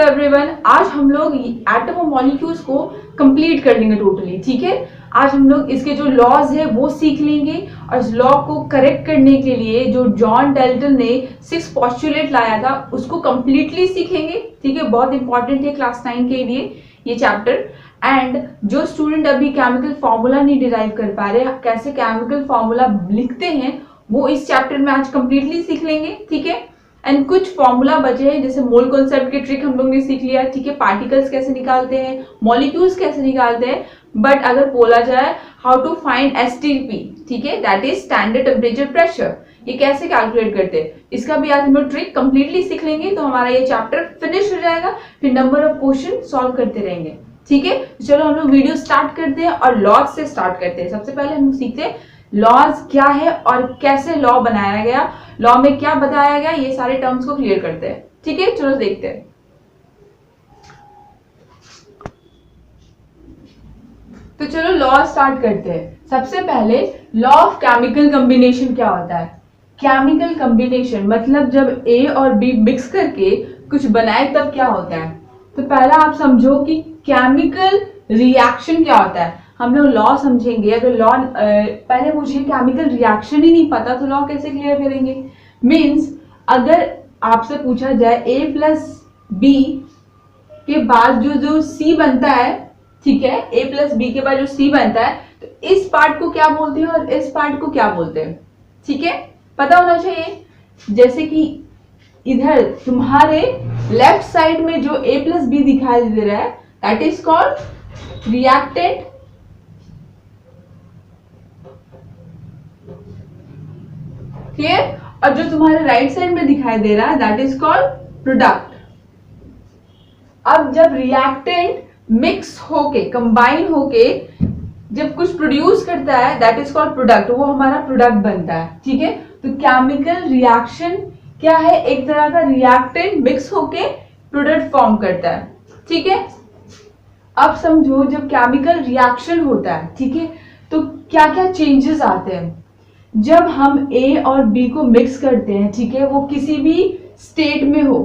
Everyone, आज हम लोग एटम और मॉलिक्यूल्स को कंप्लीट कर लेंगे टोटली। ठीक है, आज हम लोग इसके जो लॉज है वो सीख लेंगे और इस लॉ को करेक्ट करने के लिए जो जॉन डाल्टन ने 6 पोस्टुलेट लाया था उसको कंप्लीटली सीखेंगे। ठीक है, बहुत इंपॉर्टेंट है क्लास 9 के लिए ये चैप्टर। एंड जो स्टूडेंट अभी केमिकल फॉर्मूला नहीं डिराइव कर पा रहे, कैसे केमिकल फॉर्मूला लिखते हैं, वो इस चैप्टर में आज कंप्लीटली सीख लेंगे। ठीक है, एंड कुछ फॉर्मूला बचे हैं, जैसे मोल कॉन्सेप्ट की ट्रिक हम लोग ने सीख लिया। ठीक है, पार्टिकल्स कैसे निकालते हैं, मॉलिक्यूल्स कैसे निकालते हैं, बट अगर बोला जाए हाउ टू फाइंड एसटीपी, ठीक है, that is standard temperature pressure, ये कैसे कैलकुलेट करते हैं, इसका भी आज हम लोग ट्रिक कंप्लीटली सीख लेंगे। तो हमारा ये चैप्टर फिनिश हो जाएगा, फिर नंबर ऑफ क्वेश्चन सॉल्व करते रहेंगे। ठीक है, चलो हम लोग वीडियो स्टार्ट करते हैं और लॉज से स्टार्ट करते हैं। सबसे पहले हम लोग सीखते हैं लॉज क्या है और कैसे लॉ बनाया गया, लॉ में क्या बताया गया, ये सारे टर्म्स को क्लियर करते हैं। ठीक है, चलो देखते हैं। तो चलो लॉ स्टार्ट करते हैं। सबसे पहले लॉ ऑफ केमिकल कॉम्बिनेशन क्या होता है। केमिकल कॉम्बिनेशन मतलब जब ए और बी मिक्स करके कुछ बनाए तब क्या होता है। तो पहला आप समझो कि केमिकल रिएक्शन क्या होता है। हम लोग लॉ समझेंगे। अगर लॉ पहले मुझे केमिकल रिएक्शन ही नहीं पता तो लॉ कैसे क्लियर करेंगे। मीन्स अगर आपसे पूछा जाए a प्लस बी के बाद जो C बनता है, ठीक है, a प्लस बी के बाद जो C बनता है, तो इस पार्ट को क्या बोलते हैं और इस पार्ट को क्या बोलते हैं। ठीक है, पता होना चाहिए। जैसे कि इधर तुम्हारे लेफ्ट साइड में जो a प्लस बी दिखाई दे रहा है that is called reactant, clear, और जो तुम्हारे राइट साइड में दिखाई दे रहा है दैट इज कॉल्ड प्रोडक्ट। अब जब रिएक्टेंट मिक्स होके कंबाइन होके जब कुछ प्रोड्यूस करता है दैट इज कॉल्ड प्रोडक्ट, वो हमारा प्रोडक्ट बनता है। ठीक है, तो केमिकल रिएक्शन क्या है, एक तरह का रिएक्टेंट मिक्स होके प्रोडक्ट फॉर्म करता है। ठीक है, अब समझो जब केमिकल रिएक्शन होता है, ठीक है, तो क्या क्या चेंजेस आते हैं जब हम A और B को मिक्स करते हैं। ठीक है, वो किसी भी स्टेट में हो,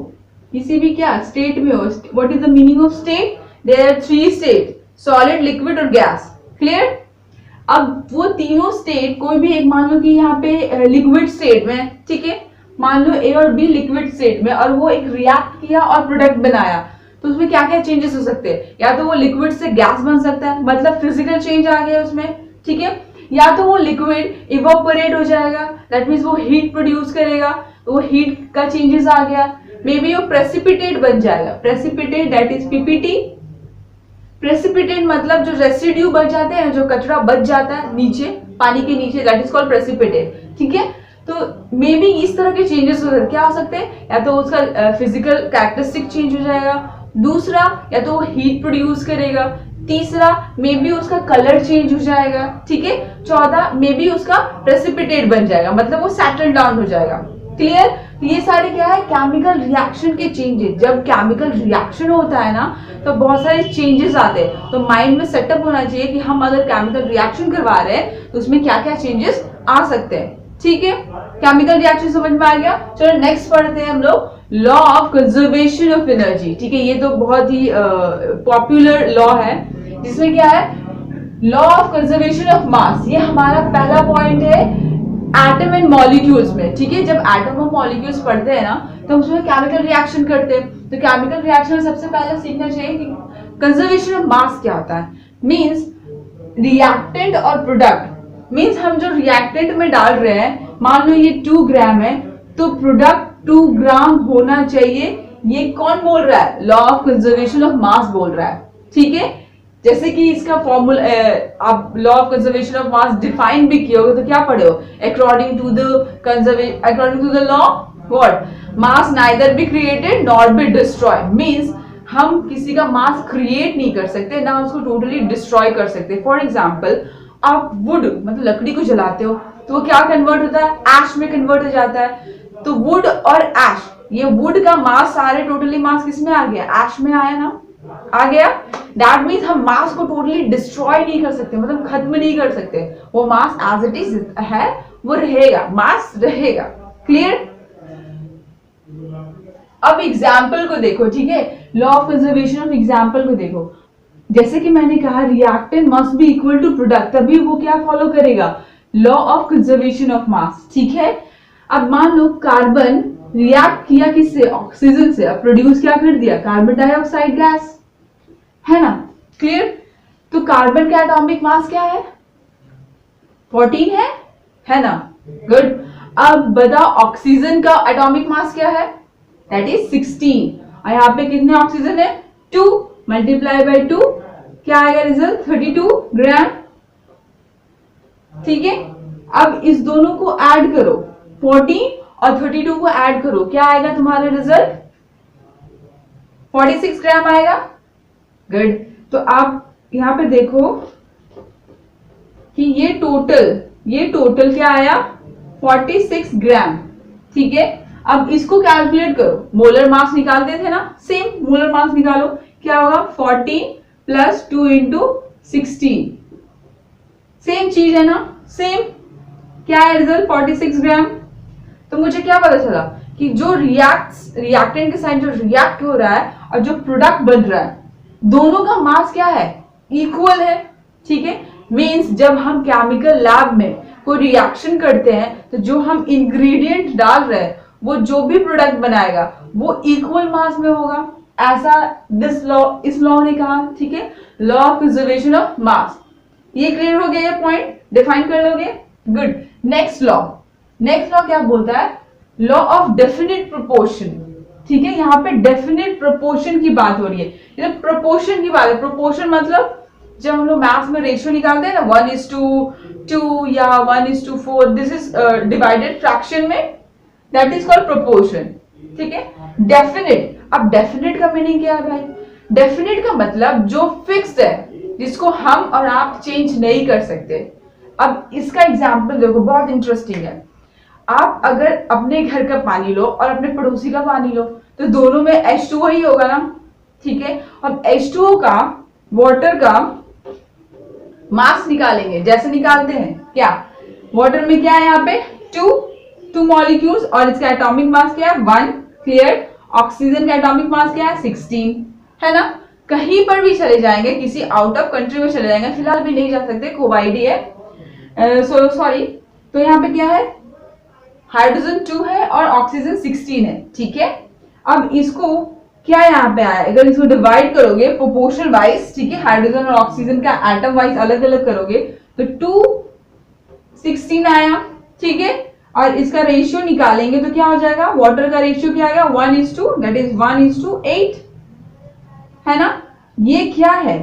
किसी भी क्या स्टेट में हो। What is the meaning of state, there are 3 state, solid, liquid और गैस। क्लियर, अब वो तीनों स्टेट कोई भी एक, मान लो कि यहाँ पे लिक्विड स्टेट में, ठीक है, मान लो A और B लिक्विड स्टेट में, और वो एक रिएक्ट किया और प्रोडक्ट बनाया, तो उसमें क्या क्या चेंजेस हो सकते हैं। या तो वो लिक्विड से गैस बन सकता है, मतलब फिजिकल चेंज आ गया उसमें। ठीक है, या तो वो लिक्विड इवोपोरेट हो जाएगा, दैट मीन्स वो हीट प्रोड्यूस करेगा, तो वो हीट का चेंजेस आ गया। मे बी वो प्रेसिपिटेट बन जाएगा, precipitate that is PPT. Precipitate मतलब जो रेसिड्यू बच जाते हैं, जो कचरा बच जाता है नीचे पानी के नीचे, दैट इज कॉल्ड प्रेसिपिटेट। ठीक है, तो मे बी इस तरह के चेंजेस क्या हो सकते हैं, या तो उसका फिजिकल कैरेक्टरिस्टिक चेंज हो जाएगा, दूसरा या तो वो हीट प्रोड्यूस करेगा, तीसरा मे बी उसका कलर चेंज हो जाएगा। ठीक है, चौथा मे बी उसका प्रेसिपिटेट बन जाएगा, मतलब वो सेटल डाउन हो जाएगा। क्लियर, तो ये सारे क्या है, केमिकल रिएक्शन के चेंजेस। जब केमिकल रिएक्शन होता है ना तो बहुत सारे चेंजेस आते हैं, तो माइंड में सेटअप होना चाहिए कि हम अगर केमिकल रिएक्शन करवा रहे हैं तो उसमें क्या क्या चेंजेस आ सकते हैं। ठीक है, केमिकल रिएक्शन समझ में आ गया। चलो नेक्स्ट पढ़ते हैं हम लोग law of conservation of energy. ठीक है, ये तो बहुत ही पॉपुलर लॉ है, जिसमें क्या है, लॉ ऑफ कंजर्वेशन ऑफ मास। ये हमारा पहला पॉइंट है एटम एंड मॉलिक्यूल्स में। ठीक है, जब एटम और मॉलिक्यूल्स पढ़ते हैं ना तो उसमें केमिकल रिएक्शन करते हैं, तो केमिकल रिएक्शन में सबसे पहले सीखना चाहिए कि कंजर्वेशन ऑफ मास क्या होता है। मींस रिएक्टेंट और प्रोडक्ट, मींस हम जो रिएक्टेंट में डाल रहे हैं, मान लो ये 2 ग्राम है, तो प्रोडक्ट 2 ग्राम होना चाहिए। ये कौन बोल रहा है, लॉ ऑफ कंजर्वेशन ऑफ मास बोल रहा है। ठीक है, जैसे कि इसका फॉर्मूला आप law of conservation of mass define भी किए होगे तो क्या पढ़े हो, according to the law what, mass neither be created not be destroy. Means हम किसी का मास क्रिएट नहीं कर सकते, ना उसको टोटली डिस्ट्रॉय कर सकते। फॉर एग्जाम्पल, आप वुड मतलब लकड़ी को जलाते हो तो वो क्या कन्वर्ट होता है, ऐश में कन्वर्ट हो जाता है। तो वुड और ऐश, ये वुड का मास सारे टोटली मास किस में आ गया, ऐश में आया ना, आ गया। दैट मीन्स हम मास को टोटली डिस्ट्रॉय नहीं कर सकते, मतलब खत्म नहीं कर सकते। वो मास एज इट इज है वो रहेगा, मास रहेगा। क्लियर, अब एग्जाम्पल को देखो, ठीक है, law of conservation of example को देखो। जैसे कि मैंने कहा reactant must be equal to product, तभी वो क्या फॉलो करेगा, law of conservation of mass, ठीक है। अब मान लो कार्बन रिएक्ट किया किससे, ऑक्सीजन से, अब प्रोड्यूस क्या कर दिया, कार्बन डाइऑक्साइड गैस, है ना, क्लियर। तो कार्बन का एटॉमिक मास क्या है, 14 है ना, गुड। अब बताओ ऑक्सीजन का एटॉमिक मास क्या है, दैट इज 16, और यहाँ पे कितने ऑक्सीजन है, 2, मल्टीप्लाई बाय 2, क्या आएगा रिजल्ट, 32 ग्राम, ठीक है। अब इस दोनों को ऐड करो, 14 और 32 को ऐड करो, क्या आएगा तुम्हारा रिजल्ट, 46 ग्राम आएगा, गुड। तो आप यहां पे देखो कि ये टोटल क्या आया, 46 ग्राम, ठीक है। अब इसको कैलकुलेट करो, मोलर मास निकालते थे ना, सेम मोलर मास निकालो, क्या होगा 14 प्लस 2 इंटू 16, सेम चीज है ना, सेम, क्या है रिजल्ट 46 ग्राम। तो मुझे क्या पता चला कि जो रिएक्टेंट के साथ जो रिएक्ट हो रहा है और जो प्रोडक्ट बन रहा है, दोनों का मास क्या है, इक्वल है, ठीक है। मींस जब हम केमिकल लैब में कोई रिएक्शन करते हैं तो जो हम इंग्रेडिएंट डाल रहे हैं, वो जो भी प्रोडक्ट बनाएगा वो इक्वल मास में होगा, ऐसा इस लॉ ने कहा, ठीक है, लॉ ऑफ कंजर्वेशन ऑफ मास। ये क्लियर हो गया, ये पॉइंट डिफाइन कर लोगे, गुड। नेक्स्ट लॉ क्या बोलता है, लॉ ऑफ डेफिनिट प्रोपोर्शन, ठीक है। यहाँ पे डेफिनिट प्रोपोर्शन की बात हो रही है, ये प्रोपोर्शन की बात है। प्रोपोर्शन मतलब जब हम लोग मैथ्स में रेशियो निकालते हैं ना, 1:2 या 1:4, दिस इज डिवाइडेड फ्रैक्शन में, दैट इज कॉल्ड प्रोपोर्शन, ठीक है। डेफिनिट, अब डेफिनिट का मीनिंग क्या है भाई, डेफिनिट का मतलब जो फिक्स्ड है, जिसको हम और आप चेंज नहीं कर सकते। अब इसका एग्जाम्पल देखो, बहुत इंटरेस्टिंग है। आप अगर अपने घर का पानी लो और अपने पड़ोसी का पानी लो, तो दोनों में H2O ही होगा ना, ठीक है। अब H2O का, वाटर का मास निकालेंगे, जैसे निकालते हैं, क्या वाटर में क्या है, यहाँ पे टू मॉलिक्यूल्स, और इसका एटॉमिक मास क्या है, 1, क्लियर। ऑक्सीजन का एटॉमिक मास क्या है, 16, है ना। कहीं पर भी चले जाएंगे, किसी आउट ऑफ कंट्री में चले जाएंगे, फिलहाल भी नहीं जा सकते, कोवाइडी है, सॉरी। तो यहाँ पे क्या है, हाइड्रोजन 2 है और ऑक्सीजन 16 है, ठीक है। अब इसको क्या यहाँ पे आया, अगर इसको डिवाइड करोगे प्रोपोर्शनल वाइज, ठीक है, हाइड्रोजन और ऑक्सीजन का एटम वाइज अलग अलग करोगे, तो 2:16 आया, ठीक है। और इसका रेशियो निकालेंगे तो क्या हो जाएगा, वाटर का रेशियो क्या आएगा, 1:2, दैट इज 1:8, है ना। ये क्या है,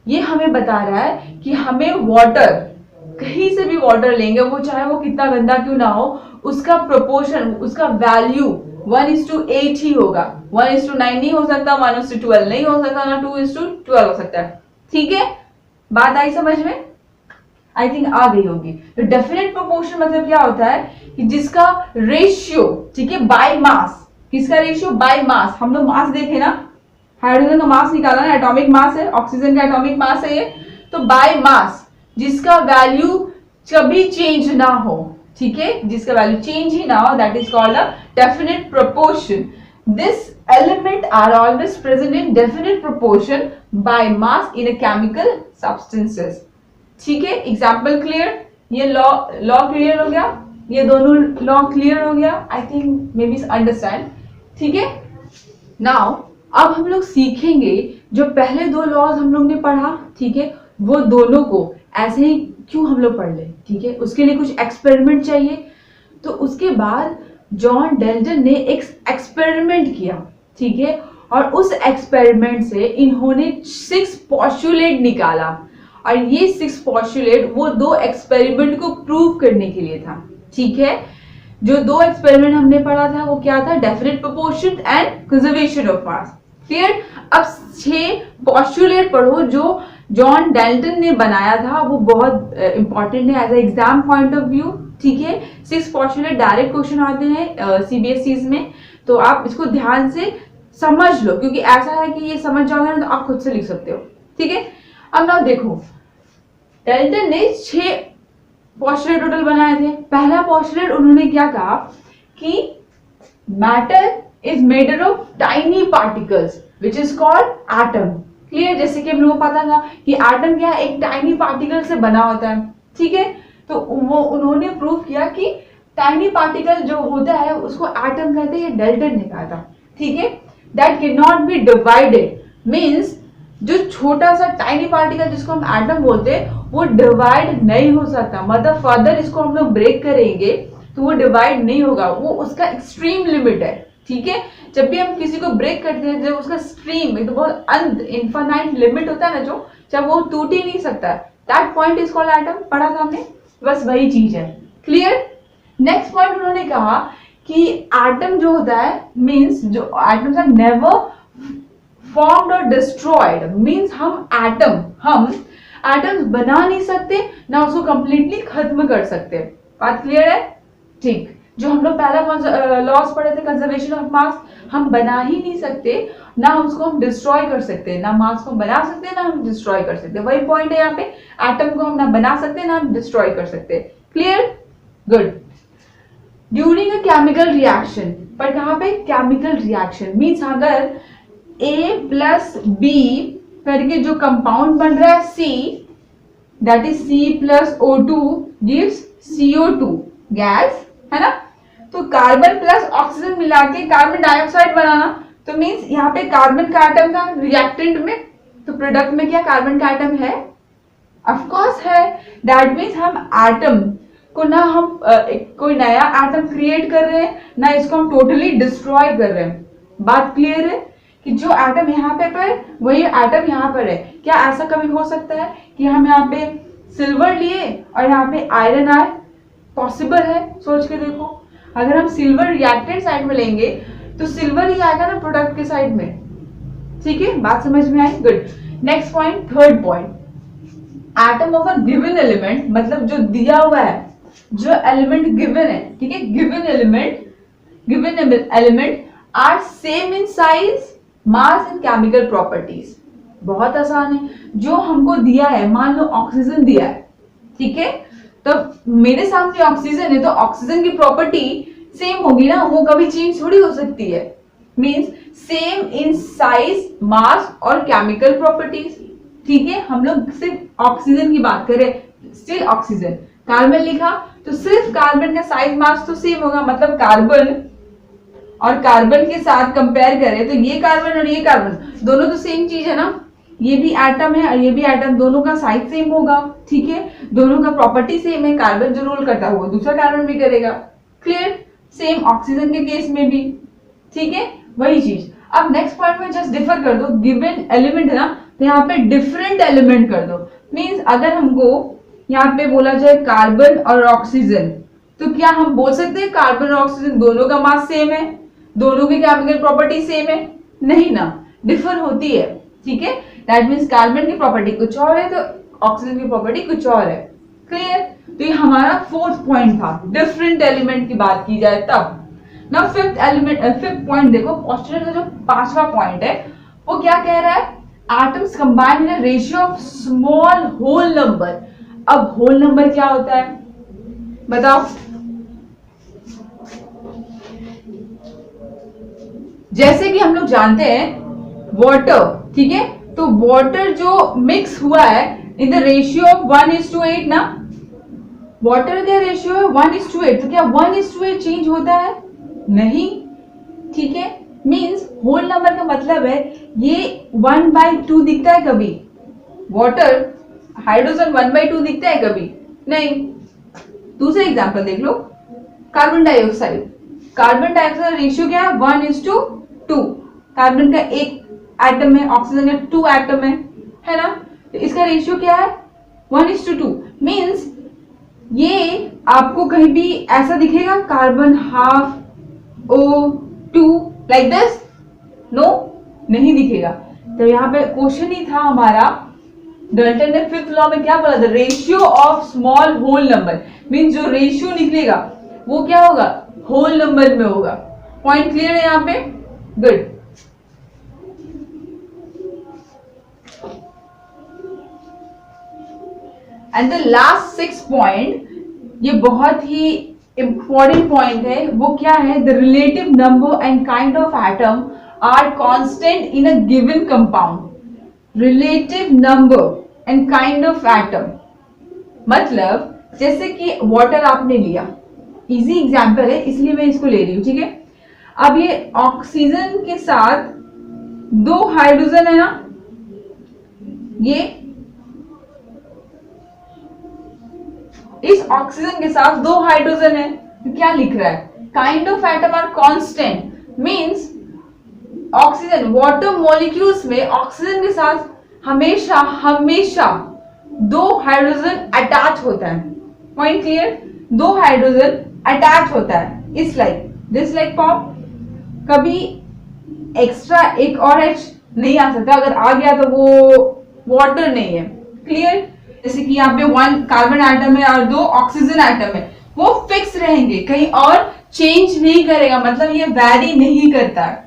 ये हमें बता रहा है कि हमें वाटर, कहीं से भी वाटर लेंगे, वो चाहे वो कितना गंदा क्यों ना हो, उसका प्रोपोर्शन, उसका वैल्यू 1:8 ही होगा, 1:9 नहीं हो सकता, 1:12 नहीं हो सकता, ना 2:12 हो सकता है, ठीक है। बात आई समझ में, आई थिंक आ गई होगी। तो डेफिनेट प्रोपोर्शन मतलब क्या होता है कि जिसका रेशियो, ठीक है, बाय मास, किसका रेशियो, बाय मास। हम लोग मास देखे ना, हाइड्रोजन का मास निकाला ना, एटॉमिक मास है, ऑक्सीजन का एटॉमिक मास है ये, तो बाय मास, जिसका वैल्यू कभी चेंज ना हो, ठीक है, जिसका वैल्यू चेंज ही ना हो, that is called a definite proportion. This element are always present in definite proportion by mass in a chemical substances, ठीक है। एग्जाम्पल क्लियर, ये लॉ क्लियर हो गया, ये दोनों लॉ क्लियर हो गया, I think may be understand, ठीक है। नाउ अब हम लोग सीखेंगे जो पहले 2 लॉज हम लोग ने पढ़ा, ठीक है, वो दोनों को ऐसे ही क्यों हम लोग पढ़ ले, ठीक है। उसके लिए कुछ एक्सपेरिमेंट चाहिए, तो उसके बाद जॉन डेल्टन ने एक एक्सपेरिमेंट किया, ठीक है, और उस एक्सपेरिमेंट से इन्होंने 6 पोस्टुलेट निकाला, और ये 6 पोस्टुलेट वो 2 एक्सपेरिमेंट को प्रूव करने के लिए था, ठीक है। जो 2 एक्सपेरिमेंट हमने पढ़ा था वो क्या था, definite proportion and conservation of mass, clear. अब 6 पोस्टुलेट पढ़ो जो जॉन डेल्टन ने बनाया था, वो बहुत इंपॉर्टेंट है as a exam point of view, ठीक है। 6 पोस्टुलेट डायरेक्ट क्वेश्चन आते हैं सीबीएसई में, तो आप इसको ध्यान से समझ लो, क्योंकि ऐसा है कि ये समझ जाओगे ना तो आप खुद से लिख सकते हो, ठीक है। अब ना देखो, डेल्टन ने 6 पोस्टुलेट टोटल बनाए थे। पहला पोस्टुलेट उन्होंने क्या कहा कि matter is made up of tiny particles which is called atom. Clear? जैसे कि हम लोगों को पता था कि एटम क्या है, एक टाइनी पार्टिकल से बना होता है, ठीक है। तो वो उन्होंने प्रूव किया कि टाइनी पार्टिकल जो होता है उसको एटम कहते हैं, डाल्टन ने कहा था, ठीक है। That can not be divided, means जो छोटा सा टाइनी पार्टिकल जिसको हम एटम बोलते हैं वो डिवाइड नहीं हो सकता, मतलब फर्दर इसको हम लोग ब्रेक करेंगे तो वो डिवाइड नहीं होगा, वो उसका एक्सट्रीम लिमिट है, ठीक है। जब भी हम किसी को ब्रेक करते हैं, जब उसका स्ट्रीम तो बहुत अंत इनफाइनाइट लिमिट होता है ना, जो जब वो टूट ही नहीं सकता, that point is called atom. पढ़ा था हमने, बस वही चीज है। क्लियर? नेक्स्ट पॉइंट उन्होंने कहा कि एटम जो होता है मीन्स जो एटम्स आर नेवर फॉर्म्ड और डिस्ट्रॉयड, मीन्स हम एटम्स बना नहीं सकते ना उसको कंप्लीटली खत्म कर सकते। बात क्लियर है? ठीक। जो हम लोग पहला लॉस पढ़े थे कंजर्वेशन ऑफ मास, हम बना ही नहीं सकते, ना उसको हम डिस्ट्रॉय कर सकते, ना मास को बना सकते ना हम डिस्ट्रॉय कर सकते। वही पॉइंट है यहाँ पे, एटम को हम ना बना सकते ना हम डिस्ट्रॉय कर सकते। Clear? Good. During a chemical reaction, पर कहाँ पे? केमिकल रिएक्शन मीन्स अगर A प्लस B करके जो कंपाउंड बन रहा है C, that is C plus O2 gives CO2 gas, है ना। तो कार्बन प्लस ऑक्सीजन मिला के कार्बन डाइऑक्साइड बनाना, तो मीन्स यहाँ पे कार्बन का एटम था रिएक्टेंट में, तो प्रोडक्ट में क्या कार्बन का एटम है? ऑफ कोर्स है। दैट मीन्स हम एटम को ना हम कोई नया एटम क्रिएट कर रहे हैं ना इसको हम टोटली डिस्ट्रॉय कर रहे हैं। बात क्लियर है कि जो एटम यहाँ पे पर वही एटम यहाँ पर है। क्या ऐसा कभी हो सकता है कि हम यहाँ पे सिल्वर लिए और यहाँ पे आयरन आए? पॉसिबल है, सोच के देखो। अगर हम सिल्वर रिएक्टेंट साइड में लेंगे तो सिल्वर ही आएगा ना प्रोडक्ट के साइड में, ठीक है। बात समझ में आई? Good. Next point, third point, atom of a given element, मतलब जो दिया हुआ है, जो एलिमेंट गिवन है, ठीक है, given element are same in size, mass and chemical properties. बहुत आसान है। जो हमको दिया है, मान लो ऑक्सीजन दिया है, ठीक है, तो मेरे सामने ऑक्सीजन है तो ऑक्सीजन की प्रॉपर्टी सेम होगी ना, वो कभी चेंज थोड़ी हो सकती है। मींस सेम इन साइज, मास और केमिकल प्रॉपर्टीज, ठीक है। हम लोग सिर्फ ऑक्सीजन की बात करें, स्टिल ऑक्सीजन, कार्बन लिखा तो सिर्फ कार्बन का साइज मास तो सेम होगा, मतलब कार्बन और कार्बन के साथ कंपेयर करें तो ये कार्बन और ये कार्बन दोनों तो सेम चीज है ना, ये भी एटम है और ये भी एटम, दोनों का साइज सेम होगा, ठीक है, दोनों का प्रॉपर्टी सेम है। कार्बन जो रोल करता है वो दूसरा कार्बन भी करेगा। क्लियर? सेम ऑक्सीजन के केस में भी, ठीक है, वही चीज। अब नेक्स्ट पॉइंट में जस्ट डिफर कर दो, गिवन एलिमेंट है ना, तो यहाँ पे डिफरेंट एलिमेंट कर दो। मीन्स अगर हमको यहाँ पे बोला जाए कार्बन और ऑक्सीजन, तो क्या हम बोल सकते हैं कार्बन और ऑक्सीजन दोनों का मास सेम है, दोनों की केमिकल प्रॉपर्टी सेम है? नहीं ना, डिफर होती है, ठीक है। दैट मीन्स कार्बन की प्रॉपर्टी कुछ और है तो ऑक्सीजन की प्रॉपर्टी कुछ और है। क्लियर? तो ये हमारा फोर्थ पॉइंट था, डिफरेंट एलिमेंट की बात की जाए तब। नाउ फिफ्थ पॉइंट देखो, पोस्टुलेट का जो पांचवा पॉइंट है वो क्या कह रहा है? Atoms combine in a ratio of small whole number. अब होल नंबर क्या होता है बताओ? जैसे कि हम लोग जानते हैं वाटर, ठीक है, तो वाटर जो मिक्स हुआ है इन द रेशियो ऑफ 1:8 ना, वाटर का रेशियो है 1:8, तो क्या 1:8 चेंज होता है? नहीं, ठीक है। मींस होल नंबर का मतलब है ये 1/2 दिखता है कभी? वाटर हाइड्रोजन 1/2 दिखता है कभी? नहीं। दूसरा एग्जांपल देख लो, carbon dioxide. Carbon dioxide ratio क्या है? 1:2। कार्बन का एक एटम है, ऑक्सीजन का 2 एटम है ना, तो इसका रेशियो क्या है? 1:2। मींस ये आपको कहीं भी ऐसा दिखेगा carbon half O2 like this? No, नहीं दिखेगा। तो यहाँ पे क्वेश्चन ही था हमारा, डाल्टन ने फिफ्थ लॉ में क्या बोला था? Ratio of small whole number. Means जो रेशियो निकलेगा वो क्या होगा? होल नंबर में होगा। पॉइंट क्लियर है यहाँ पे? Good. And the last 6 point, ये बहुत ही इंपॉर्टेंट पॉइंट है वो क्या है, the relative number and kind of atom are constant in a given compound. Relative number and kind of atom मतलब जैसे कि वाटर आपने लिया, इजी एग्जांपल है इसलिए मैं इसको ले रही हूं, ठीक है। अब ये ऑक्सीजन के साथ 2 हाइड्रोजन है ना, ये इस ऑक्सीजन के साथ 2 हाइड्रोजन है, तो क्या लिख रहा है, kind of atom are constant, means oxygen water molecules में ऑक्सीजन के साथ हमेशा हमेशा 2 हाइड्रोजन अटैच होता है। पॉइंट क्लियर, 2 हाइड्रोजन अटैच होता है, इस लाइक दिस लाइक फॉर्म। कभी एक्स्ट्रा एक और H नहीं आ सकता, अगर आ गया तो वो वाटर नहीं है। क्लियर, जैसे कि यहाँ पे 1 कार्बन एटम है और 2 ऑक्सीजन एटम है, वो फिक्स रहेंगे, कहीं और चेंज नहीं करेगा, मतलब ये वैरी नहीं करता है।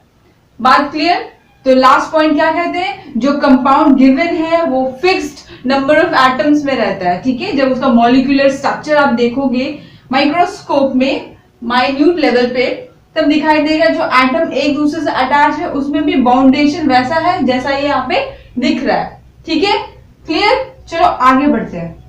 बात क्लियर। तो लास्ट पॉइंट क्या कहते हैं, जो कंपाउंड गिवन है वो फिक्स्ड नंबर ऑफ एटम्स में रहता है, ठीक है। जब उसका मॉलिक्यूलर स्ट्रक्चर आप देखोगे माइक्रोस्कोप में माइन्यूट लेवल पे, तब दिखाई देगा जो एटम एक दूसरे से अटैच है उसमें भी बाउंडेशन वैसा है जैसा ये यहाँ पे दिख रहा है, ठीक है। क्लियर, चलो आगे बढ़ते हैं।